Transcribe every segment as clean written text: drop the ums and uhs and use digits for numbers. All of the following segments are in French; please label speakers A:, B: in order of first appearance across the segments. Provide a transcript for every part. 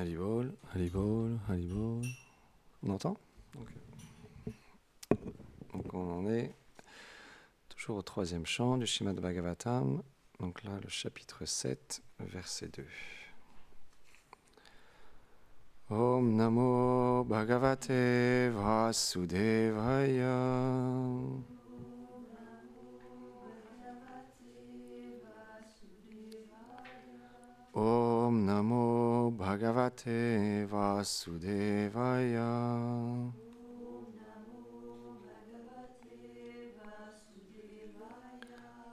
A: Haribol, Haribol, Haribol. On entend? Donc on en est toujours au troisième chant du Srimad Bhagavatam. Donc là, le chapitre 7, verset 2. Om Namo Bhagavate Vasudevaya. Om Namo Bhagavate Vasudevaya.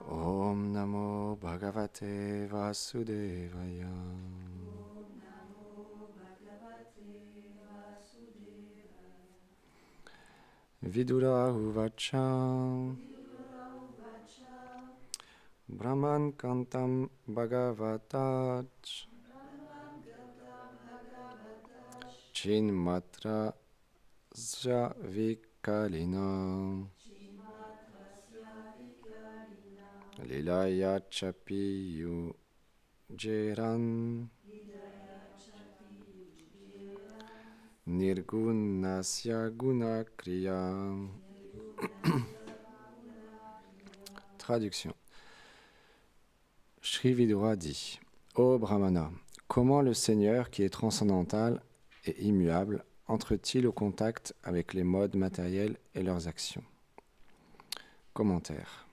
A: Om Namo Bhagavate Vasudevaya. Vidura Uvacha Brahman Kantam Bhagavatach Chinmatra Vikalina Lilaya Chapi Yujeran Nirgunasya Gunakriya. Traduction. Shri Vidura dit: Ô Brahmana, comment le Seigneur, qui est transcendantal et immuable, entre-t-il au contact avec les modes matériels et leurs actions? Commentaire.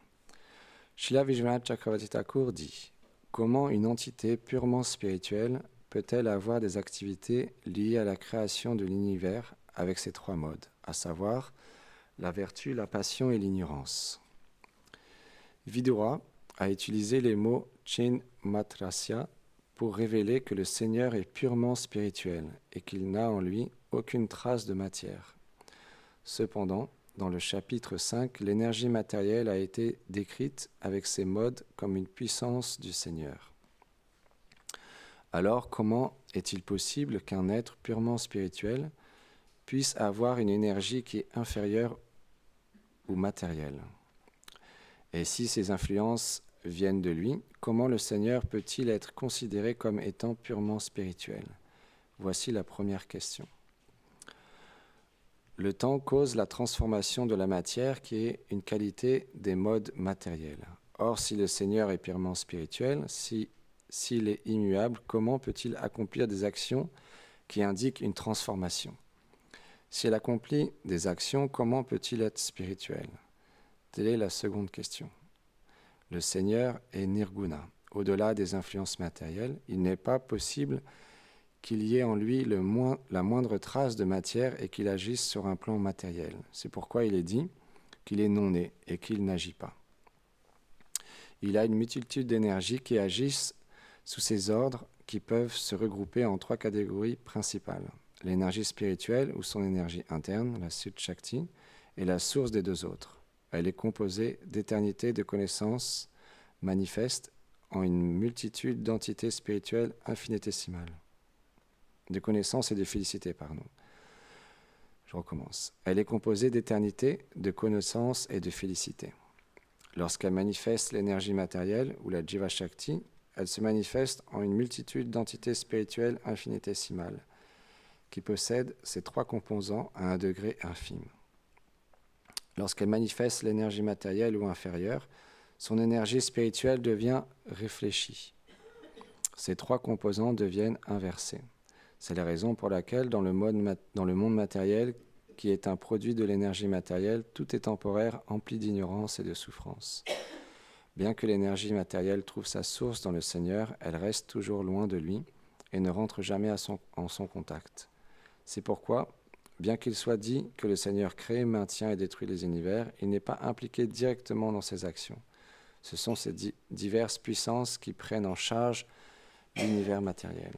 A: Srila Vishwanath Chakravarti Thakur dit: comment une entité purement spirituelle peut-elle avoir des activités liées à la création de l'univers avec ces trois modes, à savoir la vertu, la passion et l'ignorance? Vidura a utilisé les mots Chin Matrasya pour révéler que le Seigneur est purement spirituel et qu'il n'a en lui aucune trace de matière. Cependant, dans le chapitre 5, l'énergie matérielle a été décrite avec ses modes comme une puissance du Seigneur. Alors, comment est-il possible qu'un être purement spirituel puisse avoir une énergie qui est inférieure ou matérielle? Et si ces influences viennent de lui, comment le Seigneur peut-il être considéré comme étant purement spirituel? Voici la première question. Le temps cause la transformation de la matière qui est une qualité des modes matériels. Or, si le Seigneur est purement spirituel, s'il est immuable, comment peut-il accomplir des actions qui indiquent une transformation? Si elle accomplit des actions, comment peut-il être spirituel? Telle est la seconde question. Le Seigneur est nirguna. Au-delà des influences matérielles, il n'est pas possible qu'il y ait en lui la moindre trace de matière et qu'il agisse sur un plan matériel. C'est pourquoi il est dit qu'il est non-né et qu'il n'agit pas. Il a une multitude d'énergies qui agissent sous ses ordres qui peuvent se regrouper en trois catégories principales. L'énergie spirituelle ou son énergie interne, la Sut Shakti, est la source des deux autres. Elle est composée d'éternité de connaissances manifestes en une multitude d'entités spirituelles infinitésimales. De connaissances et de félicité, pardon. Je recommence. Elle est composée d'éternité, de connaissances et de félicité. Lorsqu'elle manifeste l'énergie matérielle ou la Jiva Shakti, elle se manifeste en une multitude d'entités spirituelles infinitésimales qui possèdent ces trois composants à un degré infime. Lorsqu'elle manifeste l'énergie matérielle ou inférieure, son énergie spirituelle devient réfléchie. Ces trois composants deviennent inversés. C'est la raison pour laquelle dans le monde matériel, qui est un produit de l'énergie matérielle, tout est temporaire, empli d'ignorance et de souffrance. Bien que l'énergie matérielle trouve sa source dans le Seigneur, elle reste toujours loin de lui et ne rentre jamais en son contact. C'est pourquoi, bien qu'il soit dit que le Seigneur crée, maintient et détruit les univers, il n'est pas impliqué directement dans ses actions. Ce sont ces diverses puissances qui prennent en charge l'univers matériel.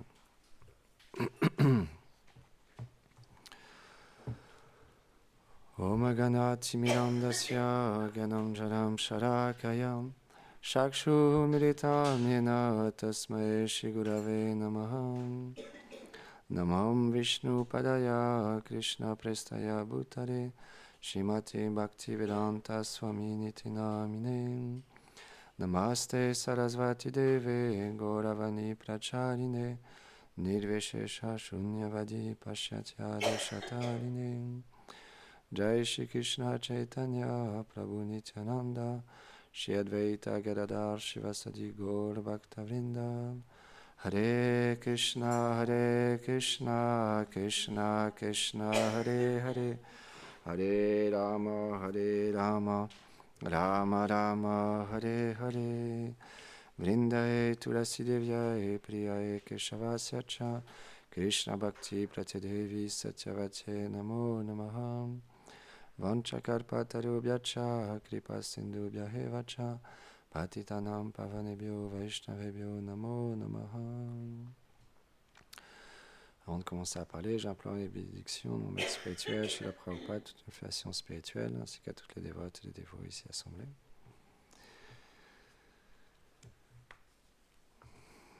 A: Om Ganati Mirandasya Ganam Jaram Sharakayam Shakshu Militam Yena Tasmai Shigurave Namaham Namam Vishnu Padaya Krishna Prestaya Bhutare Shrimati Bhaktivedanta Swami Niti Namine Namaste Sarasvati Deve Gauravani Pracharine Nirvishesha Shunyavadi Pashyatya Deshatarine. Jai Shri Krishna Chaitanya Prabhu Nityananda Shri Advaita Gadadhar Shivasadi Gaur Bhaktavrinda. Hare Krishna Krishna Krishna Hare Hare, Hare Rama Rama Rama Hare Hare. Vrindaye Tulasi Devyaye Priyaye Keshavasya Cha Krishna Bhakti Pratyadevi Satyavate Namo Namaha. Vanchakarpatarubhyacha Kripa Sindhubhyahe Cha Patitanam Pavanebhyo Vaishnavebhyo Namo Namaha. Avant de commencer à parler, j'implore les bénédictions de mon maître spirituel, Srila Prabhupada, toute une fédération spirituelle, ainsi qu'à toutes les dévotes et les dévots ici assemblés.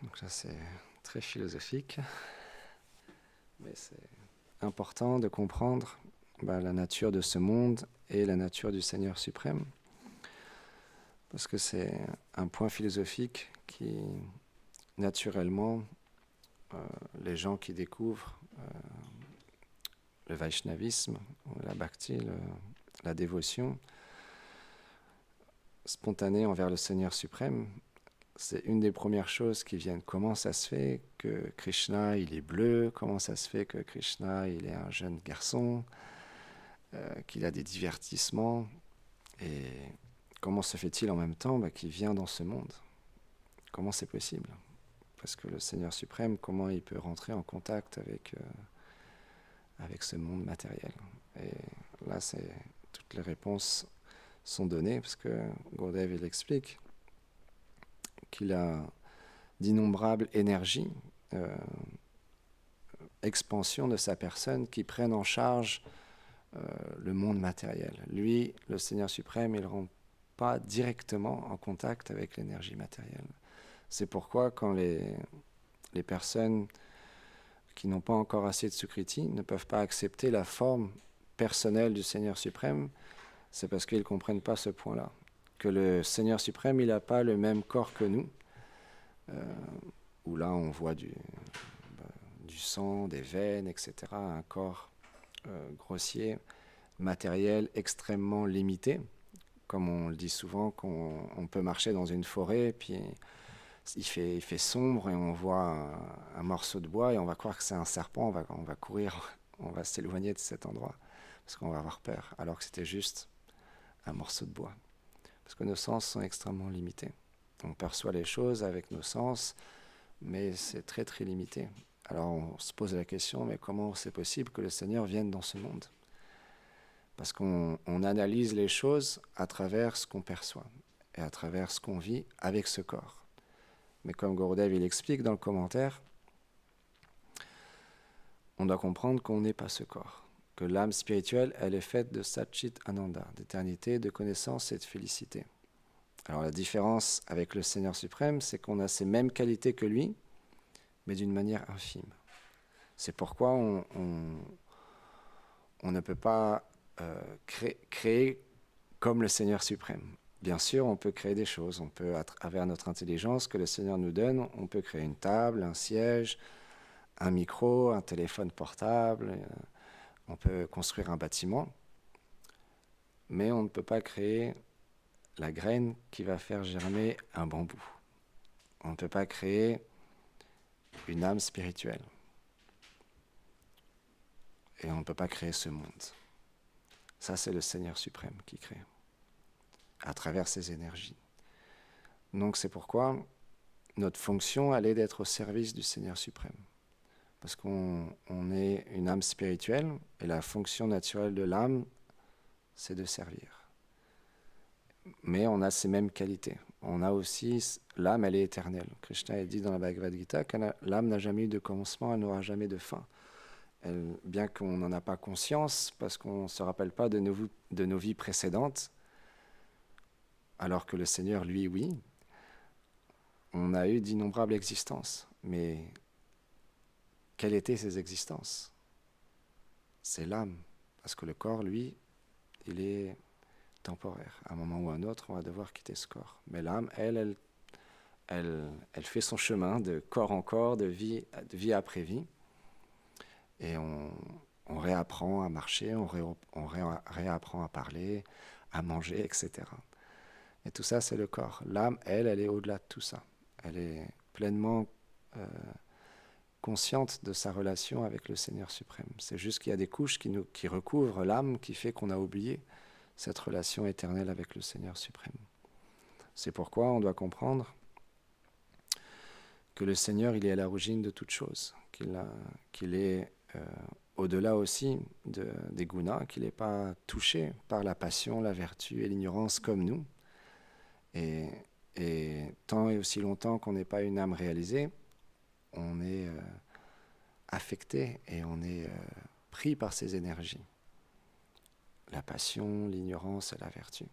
A: Donc là, c'est très philosophique, mais c'est important de comprendre la nature de ce monde et la nature du Seigneur suprême, parce que c'est un point philosophique qui, naturellement, les gens qui découvrent le Vaishnavisme, la bhakti, la dévotion spontanée envers le Seigneur suprême, c'est une des premières choses qui viennent. Comment ça se fait que Krishna, il est bleu? Comment ça se fait que Krishna, il est un jeune garçon, qu'il a des divertissements? Et comment se fait-il en même temps qu'il vient dans ce monde? Comment c'est possible? Parce que le Seigneur suprême, comment il peut rentrer en contact avec ce monde matériel? Et là, toutes les réponses sont données, parce que Gurudev, il explique qu'il a d'innombrables énergies, expansions de sa personne qui prennent en charge le monde matériel. Lui, le Seigneur suprême, il ne rentre pas directement en contact avec l'énergie matérielle. C'est pourquoi quand les personnes qui n'ont pas encore assez de Sukriti ne peuvent pas accepter la forme personnelle du Seigneur suprême, c'est parce qu'ils ne comprennent pas ce point-là. Que le Seigneur suprême, il n'a pas le même corps que nous, où là on voit du sang, des veines, etc. Un corps grossier, matériel, extrêmement limité. Comme on le dit souvent, qu'on peut marcher dans une forêt, puis il fait sombre et on voit un morceau de bois et on va croire que c'est un serpent, on va courir, on va s'éloigner de cet endroit parce qu'on va avoir peur, alors que c'était juste un morceau de bois. Parce que nos sens sont extrêmement limités. On perçoit les choses avec nos sens, mais c'est très très limité. Alors on se pose la question, mais comment c'est possible que le Seigneur vienne dans ce monde? Parce qu'on analyse les choses à travers ce qu'on perçoit et à travers ce qu'on vit avec ce corps. Mais comme Gurudev il explique dans le commentaire, on doit comprendre qu'on n'est pas ce corps, que l'âme spirituelle, elle est faite de Satchit Ananda, d'éternité, de connaissance et de félicité. Alors la différence avec le Seigneur suprême, c'est qu'on a ces mêmes qualités que lui, mais d'une manière infime. C'est pourquoi on ne peut pas créer comme le Seigneur suprême. Bien sûr, on peut créer des choses. On peut, à travers notre intelligence que le Seigneur nous donne, on peut créer une table, un siège, un micro, un téléphone portable. On peut construire un bâtiment. Mais on ne peut pas créer la graine qui va faire germer un bambou. On ne peut pas créer une âme spirituelle. Et on ne peut pas créer ce monde. Ça, c'est le Seigneur suprême qui crée, à travers ses énergies. Donc c'est pourquoi notre fonction, elle est d'être au service du Seigneur suprême. Parce qu'on est une âme spirituelle, et la fonction naturelle de l'âme, c'est de servir. Mais on a ces mêmes qualités. On a aussi, l'âme, elle est éternelle. Krishna a dit dans la Bhagavad Gita que l'âme n'a jamais eu de commencement, elle n'aura jamais de fin. Bien qu'on n'en a pas conscience, parce qu'on ne se rappelle pas de nos vies précédentes, alors que le Seigneur, lui, oui, on a eu d'innombrables existences. Mais quelles étaient ces existences? C'est l'âme, parce que le corps, lui, il est temporaire. À un moment ou à un autre, on va devoir quitter ce corps. Mais l'âme, elle elle fait son chemin de corps en corps, de vie après vie. Et on réapprend à marcher, on réapprend à parler, à manger, etc. Et tout ça, c'est le corps. L'âme, elle est au-delà de tout ça. Elle est pleinement consciente de sa relation avec le Seigneur suprême. C'est juste qu'il y a des couches qui recouvrent l'âme, qui fait qu'on a oublié cette relation éternelle avec le Seigneur suprême. C'est pourquoi on doit comprendre que le Seigneur, il est à l'origine de toute chose, qu'il est au-delà aussi des gunas, qu'il n'est pas touché par la passion, la vertu et l'ignorance comme nous. Et tant et aussi longtemps qu'on n'est pas une âme réalisée, on est affecté et on est pris par ces énergies. La passion, l'ignorance et la vertu.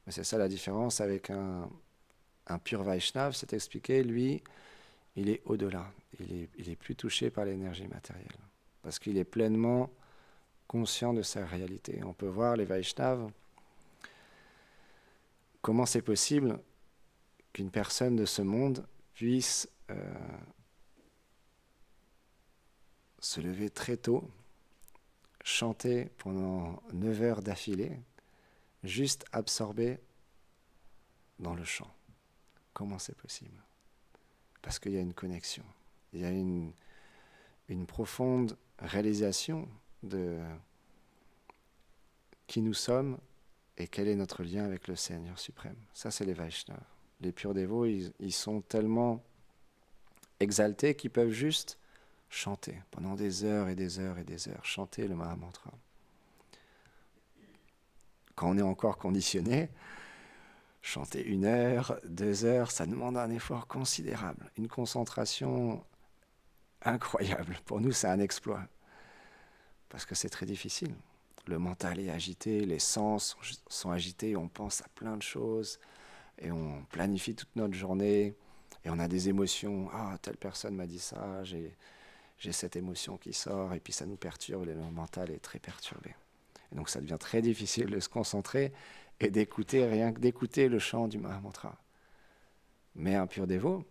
A: Mais c'est ça la différence avec un pur Vaishnav, c'est expliqué, lui, il est au-delà. Il est plus touché par l'énergie matérielle. Parce qu'il est pleinement conscient de sa réalité. On peut voir les Vaishnavas, comment c'est possible qu'une personne de ce monde puisse se lever très tôt, chanter pendant 9 heures d'affilée, juste absorbé dans le chant. Comment c'est possible ? Parce qu'il y a une connexion. Il y a une profonde réalisation de qui nous sommes et quel est notre lien avec le Seigneur suprême. Ça, c'est les Vaishnavas. Les purs dévots, ils sont tellement exaltés qu'ils peuvent juste chanter pendant des heures et des heures et des heures, chanter le Mahamantra. Quand on est encore conditionné, chanter 1 heure, 2 heures, ça demande un effort considérable, une concentration incroyable. Pour nous, c'est un exploit, parce que c'est très difficile. Le mental est agité, les sens sont agités, on pense à plein de choses, et on planifie toute notre journée, et on a des émotions. Ah, telle personne m'a dit ça, j'ai cette émotion qui sort, et puis ça nous perturbe, le mental est très perturbé. Et donc ça devient très difficile de se concentrer et d'écouter, rien que d'écouter le chant du Mahamantra. Mais un pur dévot,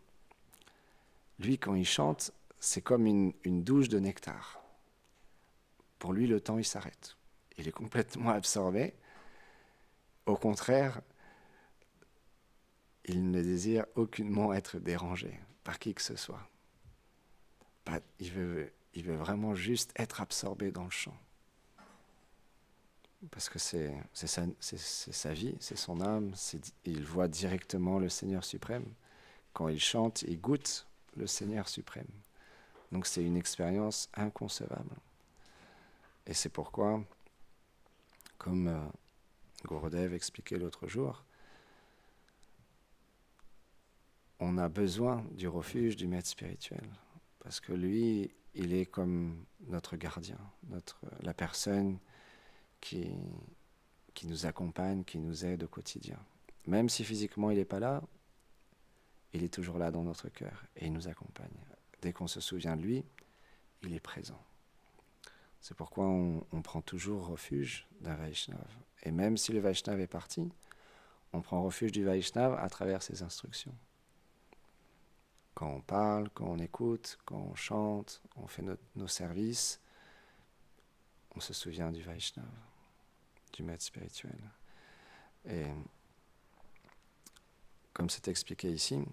A: lui, quand il chante, c'est comme une douche de nectar. Pour lui, le temps, il s'arrête. Il est complètement absorbé. Au contraire, il ne désire aucunement être dérangé par qui que ce soit. Il veut vraiment juste être absorbé dans le chant. Parce que c'est sa vie, c'est son âme, il voit directement le Seigneur suprême. Quand il chante, il goûte le Seigneur suprême. Donc c'est une expérience inconcevable. Et c'est pourquoi, comme Gurudev expliquait l'autre jour, on a besoin du refuge du maître spirituel. Parce que lui, il est comme notre gardien, la personne qui nous accompagne, qui nous aide au quotidien. Même si physiquement il n'est pas là, il est toujours là dans notre cœur et il nous accompagne. Dès qu'on se souvient de lui, il est présent. C'est pourquoi on prend toujours refuge d'un Vaishnava. Et même si le Vaishnava est parti, on prend refuge du Vaishnava à travers ses instructions. Quand on parle, quand on écoute, quand on chante, on fait nos services, on se souvient du Vaishnava, du maître spirituel. Et comme c'est expliqué ici,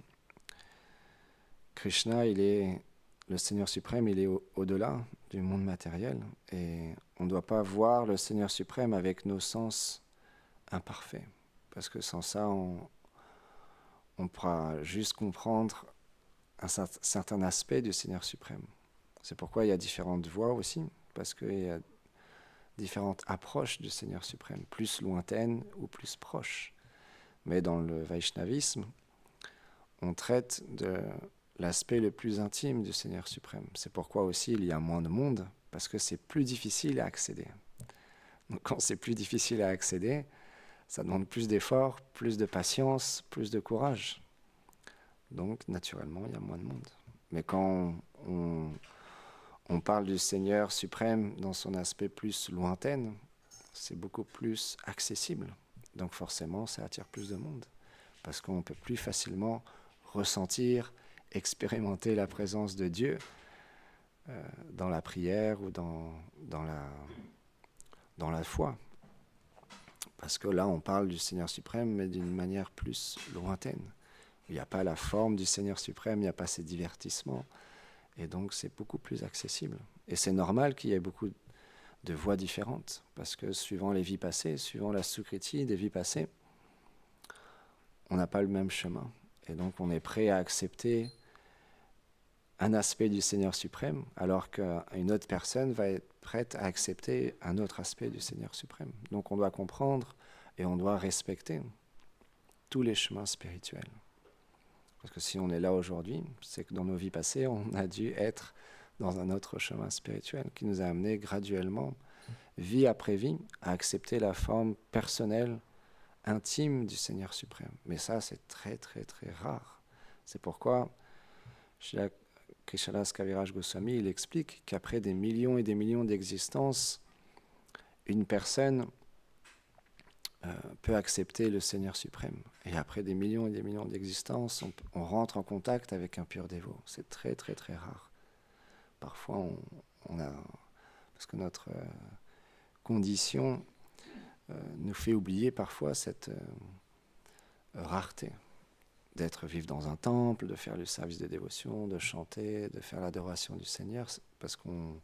A: Krishna, le Seigneur suprême, il est au-delà du monde matériel. Et on ne doit pas voir le Seigneur suprême avec nos sens imparfaits. Parce que sans ça, on pourra juste comprendre un certain aspect du Seigneur suprême. C'est pourquoi il y a différentes voies aussi, parce qu'il y a différentes approches du Seigneur suprême, plus lointaines ou plus proches. Mais dans le Vaishnavisme, on traite de l'aspect le plus intime du Seigneur suprême. C'est pourquoi aussi il y a moins de monde, parce que c'est plus difficile à accéder. Donc quand c'est plus difficile à accéder, ça demande plus d'efforts, plus de patience, plus de courage. Donc naturellement, il y a moins de monde. Mais quand on parle du Seigneur suprême dans son aspect plus lointain, c'est beaucoup plus accessible. Donc forcément, ça attire plus de monde, parce qu'on peut plus facilement ressentir, expérimenter la présence de Dieu dans la prière ou dans la foi. Parce que là, on parle du Seigneur suprême, mais d'une manière plus lointaine. Il n'y a pas la forme du Seigneur suprême, il n'y a pas ses divertissements. Et donc, c'est beaucoup plus accessible. Et c'est normal qu'il y ait beaucoup de voies différentes, parce que suivant les vies passées, suivant la Sukriti des vies passées, on n'a pas le même chemin. Et donc, on est prêt à accepter un aspect du Seigneur suprême, alors qu'une autre personne va être prête à accepter un autre aspect du Seigneur suprême. Donc on doit comprendre et on doit respecter tous les chemins spirituels. Parce que si on est là aujourd'hui, c'est que dans nos vies passées, on a dû être dans un autre chemin spirituel qui nous a amené graduellement, vie après vie, à accepter la forme personnelle, intime du Seigneur suprême. Mais ça, c'est très, très, très rare. C'est pourquoi Krishalas Kaviraj Goswami, il explique qu'après des millions et des millions d'existences, une personne peut accepter le Seigneur suprême. Et après des millions et des millions d'existences, on rentre en contact avec un pur dévot. C'est très, très, très rare. Parfois, on a... Parce que notre condition nous fait oublier parfois cette rareté. D'être vivre dans un temple, de faire le service de dévotion, de chanter, de faire l'adoration du Seigneur, parce qu'on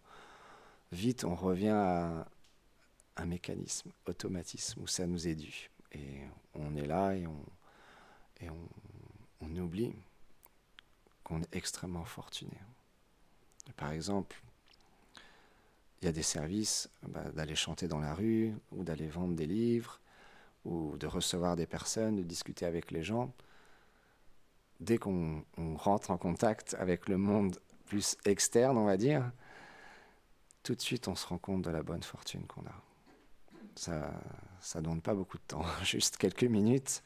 A: vite on revient à un mécanisme, automatisme, où ça nous est dû. Et on est là et on oublie qu'on est extrêmement fortuné. Par exemple, il y a des services, d'aller chanter dans la rue, ou d'aller vendre des livres, ou de recevoir des personnes, de discuter avec les gens. Dès qu'on rentre en contact avec le monde plus externe, on va dire, tout de suite, on se rend compte de la bonne fortune qu'on a. Ça ne demande pas beaucoup de temps, juste quelques minutes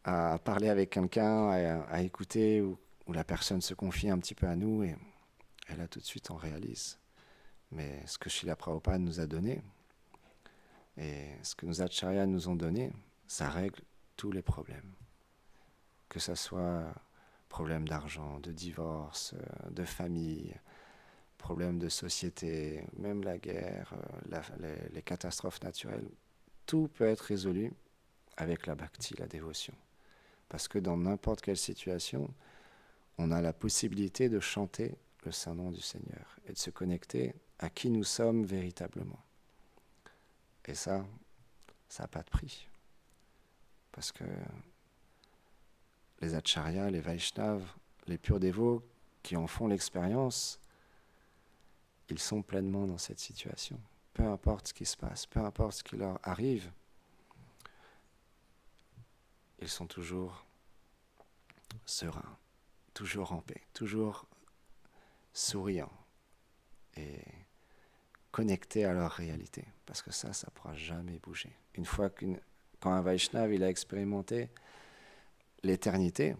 A: à parler avec quelqu'un, à écouter, où la personne se confie un petit peu à nous, et là, tout de suite, on réalise. Mais ce que Srila Prabhupada nous a donné, et ce que nos acharyas nous ont donné, ça règle tous les problèmes. Que ça soit problème d'argent, de divorce, de famille, problème de société, même la guerre, les catastrophes naturelles, tout peut être résolu avec la bhakti, la dévotion. Parce que dans n'importe quelle situation, on a la possibilité de chanter le saint nom du Seigneur et de se connecter à qui nous sommes véritablement. Et ça n'a pas de prix. Parce que les acharyas, les vaishnavas, les purs dévots qui en font l'expérience, ils sont pleinement dans cette situation. Peu importe ce qui se passe, peu importe ce qui leur arrive, ils sont toujours sereins, toujours en paix, toujours souriants et connectés à leur réalité. Parce que ça ne pourra jamais bouger. Une fois quand un Vaishnava il a expérimenté l'éternité,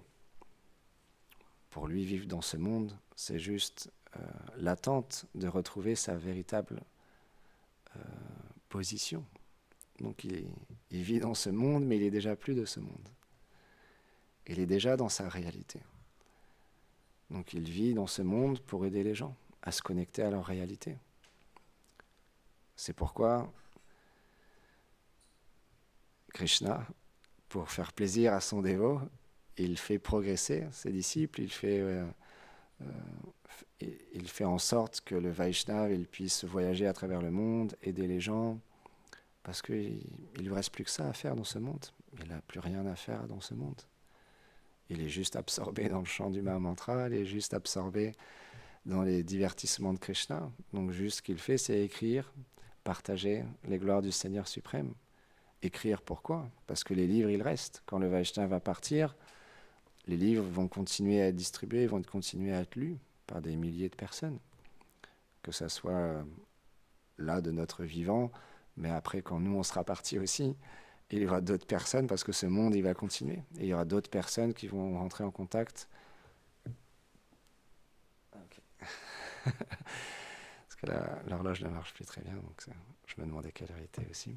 A: pour lui vivre dans ce monde, c'est juste l'attente de retrouver sa véritable position. Donc il vit dans ce monde, mais il est déjà plus de ce monde. Il est déjà dans sa réalité. Donc il vit dans ce monde pour aider les gens à se connecter à leur réalité. C'est pourquoi Krishna, pour faire plaisir à son dévot, il fait progresser ses disciples, il fait en sorte que le Vaishnava il puisse voyager à travers le monde, aider les gens, parce qu'il ne lui reste plus que ça à faire dans ce monde. Il n'a plus rien à faire dans ce monde. Il est juste absorbé dans le chant du Mahamantra, il est juste absorbé dans les divertissements de Krishna. Donc juste ce qu'il fait, c'est écrire, partager les gloires du Seigneur suprême. Écrire pourquoi ? Parce que les livres, ils restent. Quand le Vaishnava va partir, les livres vont continuer à être distribués, vont continuer à être lus par des milliers de personnes. Que ça soit là de notre vivant, mais après quand nous on sera partis aussi, il y aura d'autres personnes, parce que ce monde il va continuer. Et il y aura d'autres personnes qui vont rentrer en contact. Okay. Parce que l'horloge ne marche plus très bien, donc je me demandais quelle heure il était aussi.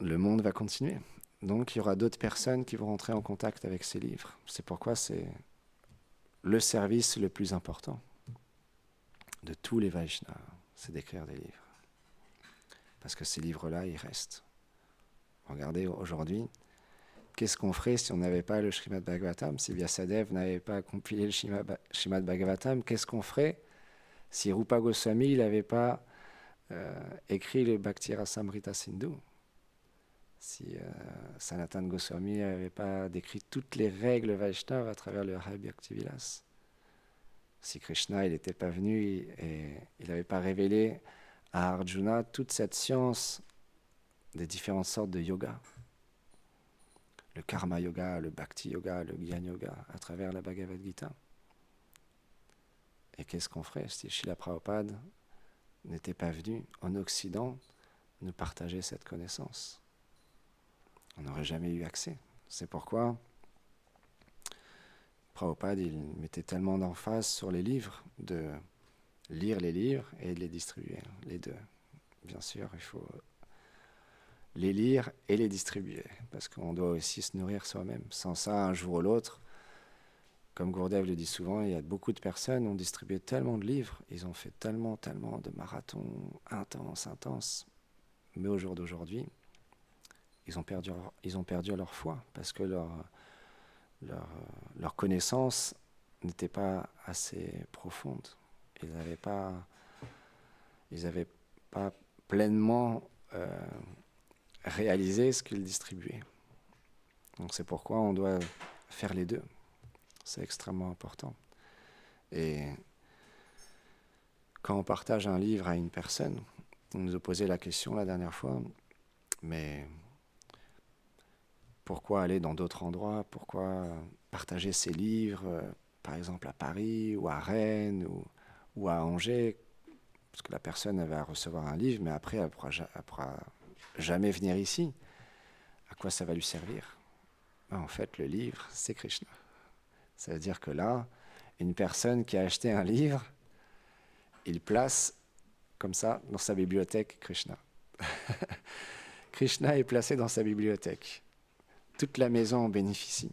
A: Le monde va continuer. Donc il y aura d'autres personnes qui vont rentrer en contact avec ces livres. C'est pourquoi c'est le service le plus important de tous les Vaishnavas, c'est d'écrire des livres. Parce que ces livres-là, ils restent. Regardez aujourd'hui, qu'est-ce qu'on ferait si on n'avait pas le Srimad Bhagavatam, si Vyasadeva n'avait pas compilé le Srimad Bhagavatam, qu'est-ce qu'on ferait si Rupa Goswami n'avait pas écrit le Bhakti Rasamrita Sindhu, si Sanatan Goswami n'avait pas décrit toutes les règles Vaishnava à travers le Hari Bhakti Vilas, si Krishna n'était pas venu et il n'avait pas révélé à Arjuna toute cette science des différentes sortes de yoga, le Karma Yoga, le Bhakti Yoga, le Gyan Yoga, à travers la Bhagavad Gita. Et qu'est-ce qu'on ferait si Srila Prabhupada n'était pas venu en Occident nous partager cette connaissance? On n'aurait jamais eu accès. C'est pourquoi Prabhupada, il mettait tellement d'emphase sur les livres, de lire les livres et de les distribuer, les deux. Bien sûr, il faut les lire et les distribuer, parce qu'on doit aussi se nourrir soi-même. Sans ça, un jour ou l'autre, comme Gurdjieff le dit souvent, il y a beaucoup de personnes qui ont distribué tellement de livres, ils ont fait tellement de marathons intenses, mais au jour d'aujourd'hui, ils ont perdu leur foi, parce que leur connaissance n'était pas assez profonde. Ils n'avaient pas pleinement réalisé ce qu'ils distribuaient. Donc c'est pourquoi on doit faire les deux. C'est extrêmement important. Et quand on partage un livre à une personne, on nous a posé la question la dernière fois, mais pourquoi aller dans d'autres endroits? Pourquoi partager ces livres, par exemple à Paris ou à Rennes ou à Angers? Parce que la personne elle va recevoir un livre, mais après elle ne pourra jamais venir ici. À quoi ça va lui servir? En fait, le livre, c'est Krishna. Ça veut dire que là, une personne qui a acheté un livre, il place comme ça dans sa bibliothèque Krishna. Krishna est placé dans sa bibliothèque. Toute la maison en bénéficie.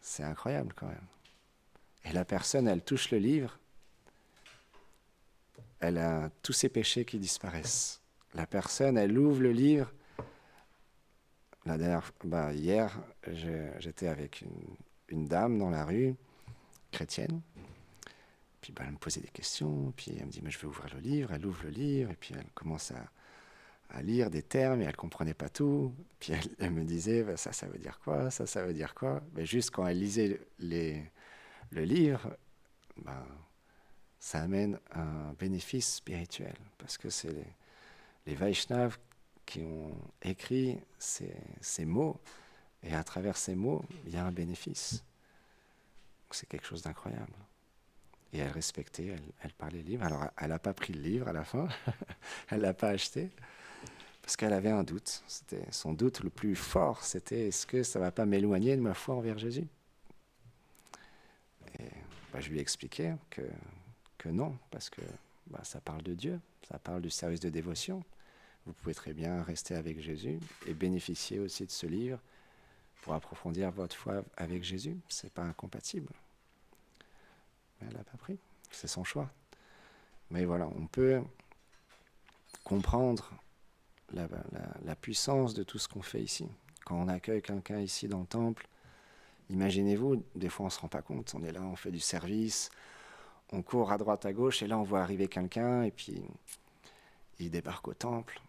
A: C'est incroyable quand même. Et la personne, elle touche le livre, elle a tous ses péchés qui disparaissent. La personne, elle ouvre le livre. Hier, j'étais avec une dame dans la rue, chrétienne. Puis elle me posait des questions, puis elle me dit, mais je vais ouvrir le livre. Elle ouvre le livre, et puis elle commence à lire des termes, et elle ne comprenait pas tout. Puis elle me disait, ça veut dire quoi? Ça veut dire quoi? Mais juste quand elle lisait le livre, ça amène un bénéfice spirituel, parce que c'est les Vaishnavas qui ont écrit ces mots, et à travers ces mots, il y a un bénéfice. Donc c'est quelque chose d'incroyable. Et elle respectait, elle parlait le livre. Alors elle n'a pas pris le livre à la fin, elle ne l'a pas acheté, parce qu'elle avait un doute. C'était son doute le plus fort, c'était est-ce que ça ne va pas m'éloigner de ma foi envers Jésus? Et je lui ai expliqué que non, parce que ça parle de Dieu, ça parle du service de dévotion. Vous pouvez très bien rester avec Jésus et bénéficier aussi de ce livre pour approfondir votre foi avec Jésus. Ce n'est pas incompatible. Mais elle n'a pas pris, c'est son choix. Mais voilà, on peut comprendre la puissance de tout ce qu'on fait ici. Quand on accueille quelqu'un ici dans le temple, imaginez-vous, des fois on ne se rend pas compte, on est là, on fait du service, on court à droite, à gauche, et là on voit arriver quelqu'un, et puis il débarque au temple,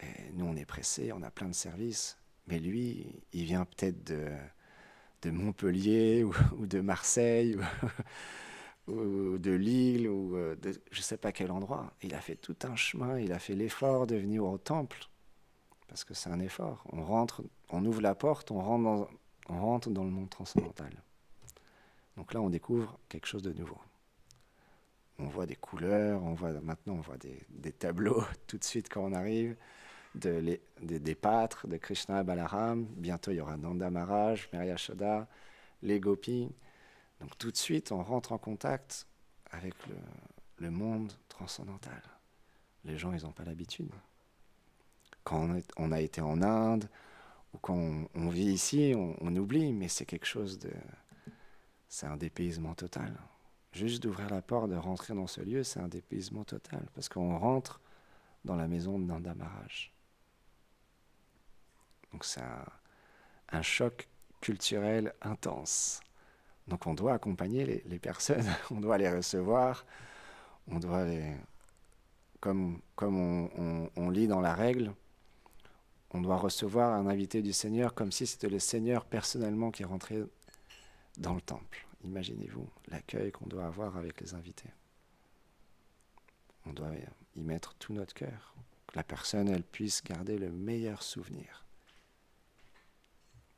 A: et nous on est pressés, on a plein de services, mais lui, il vient peut-être de Montpellier, ou de Marseille, ou de Lille, ou de je ne sais pas quel endroit. Il a fait tout un chemin, il a fait l'effort de venir au temple, parce que c'est un effort. On rentre, on ouvre la porte, on rentre dans le monde transcendantal. Donc là, on découvre quelque chose de nouveau. On voit des couleurs, maintenant on voit des tableaux tout de suite quand on arrive, des pâtres de Krishna et Balaram. Bientôt, il y aura Nanda Maharaj, Mary Yashoda, les gopis. Donc tout de suite, on rentre en contact avec le monde transcendantal. Les gens, ils n'ont pas l'habitude. Quand on a été en Inde, ou quand on vit ici, on oublie, mais c'est quelque chose de... C'est un dépaysement total. Juste d'ouvrir la porte, de rentrer dans ce lieu, c'est un dépaysement total, parce qu'on rentre dans la maison de Nanda Maharaj. Donc c'est un choc culturel intense. Donc on doit accompagner les personnes, on doit les recevoir, on doit les... Comme on lit dans la règle, on doit recevoir un invité du Seigneur comme si c'était le Seigneur personnellement qui rentrait dans le temple. Imaginez-vous l'accueil qu'on doit avoir avec les invités. On doit y mettre tout notre cœur, que la personne elle puisse garder le meilleur souvenir.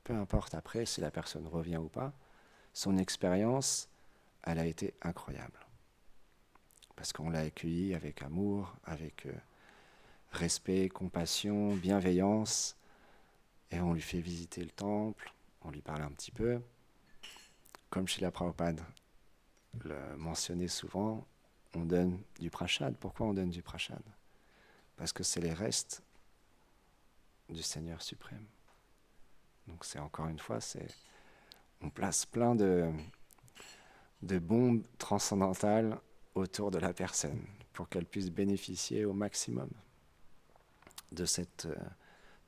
A: Peu importe après si la personne revient ou pas, son expérience, elle a été incroyable. Parce qu'on l'a accueilli avec amour, avec respect, compassion, bienveillance, et on lui fait visiter le temple, on lui parle un petit peu. Comme Srila Prabhupada le mentionnait souvent, on donne du prashad. Pourquoi on donne du prashad? Parce que c'est les restes du Seigneur suprême. Donc c'est encore une fois, on place plein de bombes transcendantales autour de la personne pour qu'elle puisse bénéficier au maximum de cette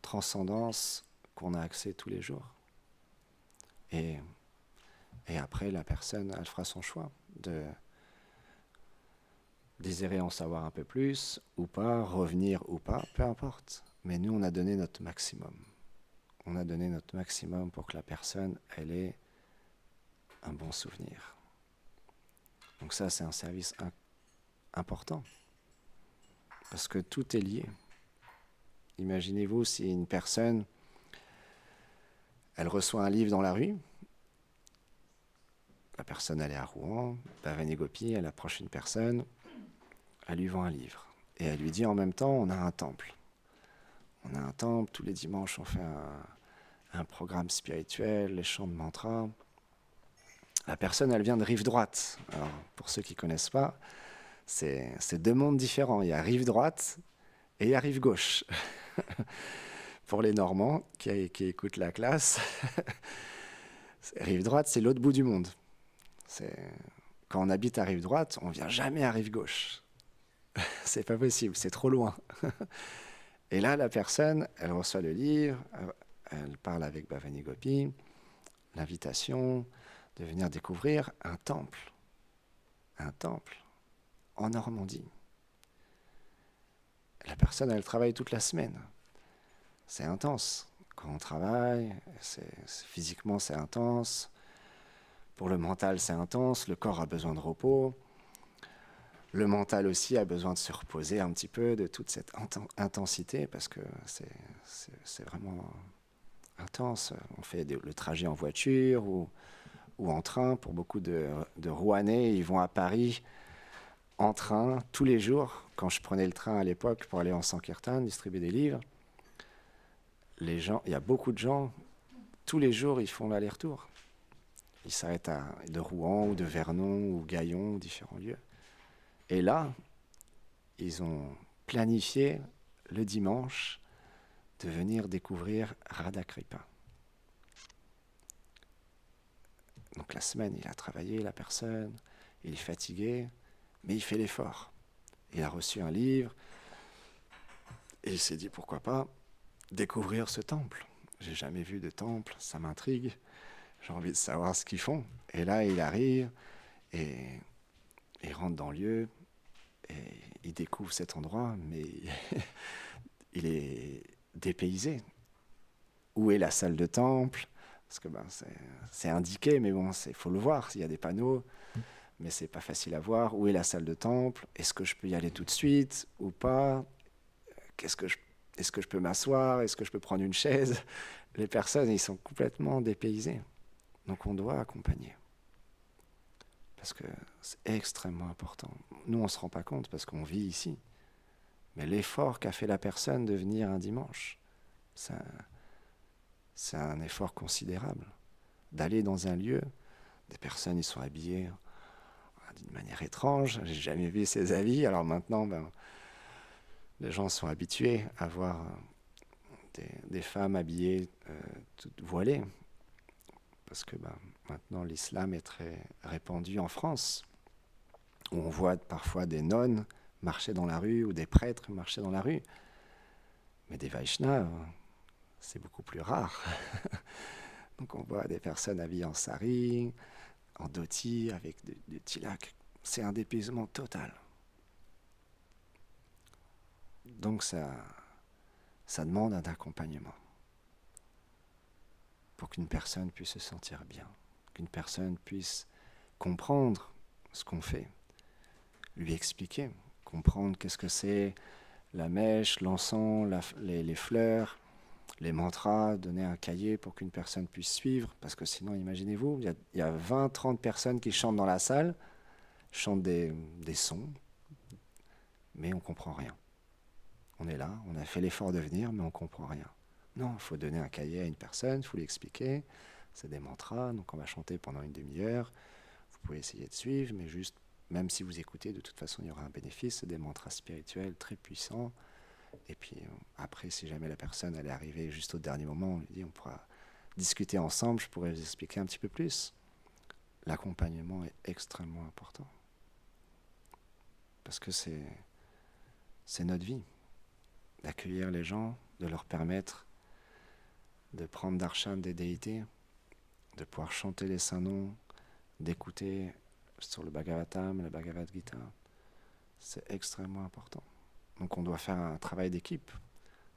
A: transcendance qu'on a accès tous les jours. Et après, la personne, elle fera son choix de désirer en savoir un peu plus ou pas, revenir ou pas, peu importe. Mais nous, on a donné notre maximum. On a donné notre maximum pour que la personne, elle ait un bon souvenir. Donc ça, c'est un service important. Parce que tout est lié. Imaginez-vous si une personne, elle reçoit un livre dans la rue, la personne, elle est à Rouen, Bhavani Gopi, elle approche une personne, elle lui vend un livre. Et elle lui dit en même temps, on a un temple. On a un temple, tous les dimanches, on fait un programme spirituel, les chants de mantra. La personne, elle vient de Rive Droite. Alors, pour ceux qui ne connaissent pas, c'est deux mondes différents. Il y a Rive Droite et il y a Rive Gauche. Pour les Normands qui écoutent la classe, Rive Droite, c'est l'autre bout du monde. Quand on habite à Rive Droite, on ne vient jamais à Rive Gauche. C'est pas possible, c'est trop loin. Et là, la personne, elle reçoit le livre, elle parle avec Bhavani Gopi, l'invitation de venir découvrir un temple en Normandie. La personne, elle travaille toute la semaine. C'est intense. Quand on travaille, physiquement, c'est intense. Pour le mental, c'est intense. Le corps a besoin de repos. Le mental aussi a besoin de se reposer un petit peu de toute cette intensité parce que c'est vraiment intense. On fait le trajet en voiture ou en train. Pour beaucoup de Rouennais, ils vont à Paris en train tous les jours. Quand je prenais le train à l'époque pour aller en Sankirtan, distribuer des livres, il y a beaucoup de gens, tous les jours, ils font l'aller-retour. Ils s'arrêtent de Rouen ou de Vernon ou Gaillon, différents lieux. Et là, ils ont planifié le dimanche de venir découvrir Radha-Kripa. Donc la semaine, il a travaillé, la personne, il est fatigué, mais il fait l'effort. Il a reçu un livre et il s'est dit pourquoi pas découvrir ce temple. J'ai jamais vu de temple, ça m'intrigue. J'ai envie de savoir ce qu'ils font. Et là, il arrive et il rentre dans le lieu et il découvre cet endroit, mais il est dépaysé. Où est la salle de temple? Parce que c'est indiqué, mais bon, faut le voir. Il y a des panneaux, mais c'est pas facile à voir. Où est la salle de temple? Est-ce que je peux y aller tout de suite ou pas? Est-ce que je peux m'asseoir? Est-ce que je peux prendre une chaise? Les personnes, ils sont complètement dépaysés. Donc on doit accompagner. Parce que c'est extrêmement important. Nous, on ne se rend pas compte parce qu'on vit ici. Mais l'effort qu'a fait la personne de venir un dimanche, c'est un effort considérable. D'aller dans un lieu, des personnes, ils sont habillées d'une manière étrange. J'ai jamais vu ces habits. Alors maintenant, les gens sont habitués à voir des femmes habillées toutes voilées, parce que maintenant l'islam est très répandu en France, où on voit parfois des nonnes marcher dans la rue ou des prêtres marcher dans la rue. Mais des Vaishnavas, c'est beaucoup plus rare. Donc on voit des personnes habillées en sari, en dhoti, avec du tilak. C'est un dépaysement total. Donc ça demande un accompagnement pour qu'une personne puisse se sentir bien, qu'une personne puisse comprendre ce qu'on fait, lui expliquer, comprendre qu'est-ce que c'est la mèche, l'encens, les fleurs, les mantras, donner un cahier pour qu'une personne puisse suivre, parce que sinon, imaginez-vous, il y a 20-30 personnes qui chantent dans la salle, chantent des sons, mais on ne comprend rien. On est là, on a fait l'effort de venir, mais on ne comprend rien. Non, il faut donner un cahier à une personne, il faut lui expliquer, c'est des mantras, donc on va chanter pendant une demi-heure, vous pouvez essayer de suivre, mais juste, même si vous écoutez, de toute façon, il y aura un bénéfice, c'est des mantras spirituels très puissants. Et puis après, si jamais la personne elle est arrivée juste au dernier moment, on lui dit on pourra discuter ensemble, je pourrais vous expliquer un petit peu plus. L'accompagnement est extrêmement important. Parce que c'est notre vie. D'accueillir les gens, de leur permettre de prendre darshan des déités, de pouvoir chanter les saints noms, d'écouter sur le Bhagavatam, le Bhagavad Gita. C'est extrêmement important. Donc on doit faire un travail d'équipe.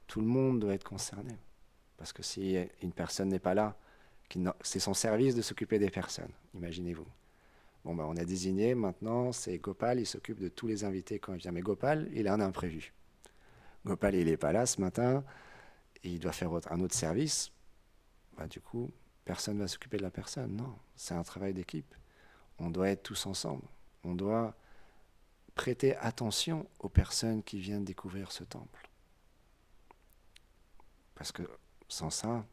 A: Tout le monde doit être concerné. Parce que si une personne n'est pas là, c'est son service de s'occuper des personnes, imaginez-vous. Bon, on a désigné, maintenant, c'est Gopal, il s'occupe de tous les invités quand il vient. Mais Gopal, il a un imprévu. Gopal, il n'est pas là ce matin, et il doit faire un autre service. Du coup, personne ne va s'occuper de la personne. Non, c'est un travail d'équipe. On doit être tous ensemble. On doit prêter attention aux personnes qui viennent découvrir ce temple. Parce que sans ça,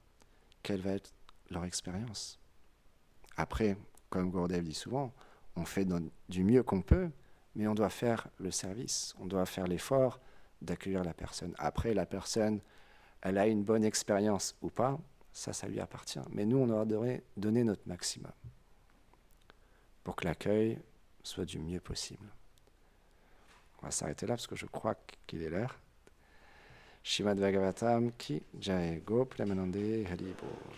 A: quelle va être leur expérience? Après, comme Gurudev dit souvent, on fait du mieux qu'on peut, mais on doit faire le service, on doit faire l'effort d'accueillir la personne. Après, la personne, elle a une bonne expérience ou pas, ça lui appartient. Mais nous, on doit donner notre maximum pour que l'accueil soit du mieux possible. On va s'arrêter là parce que je crois qu'il est l'heure. Shrimad Bhagavatam ki Jai Goplamanande Hari Bol.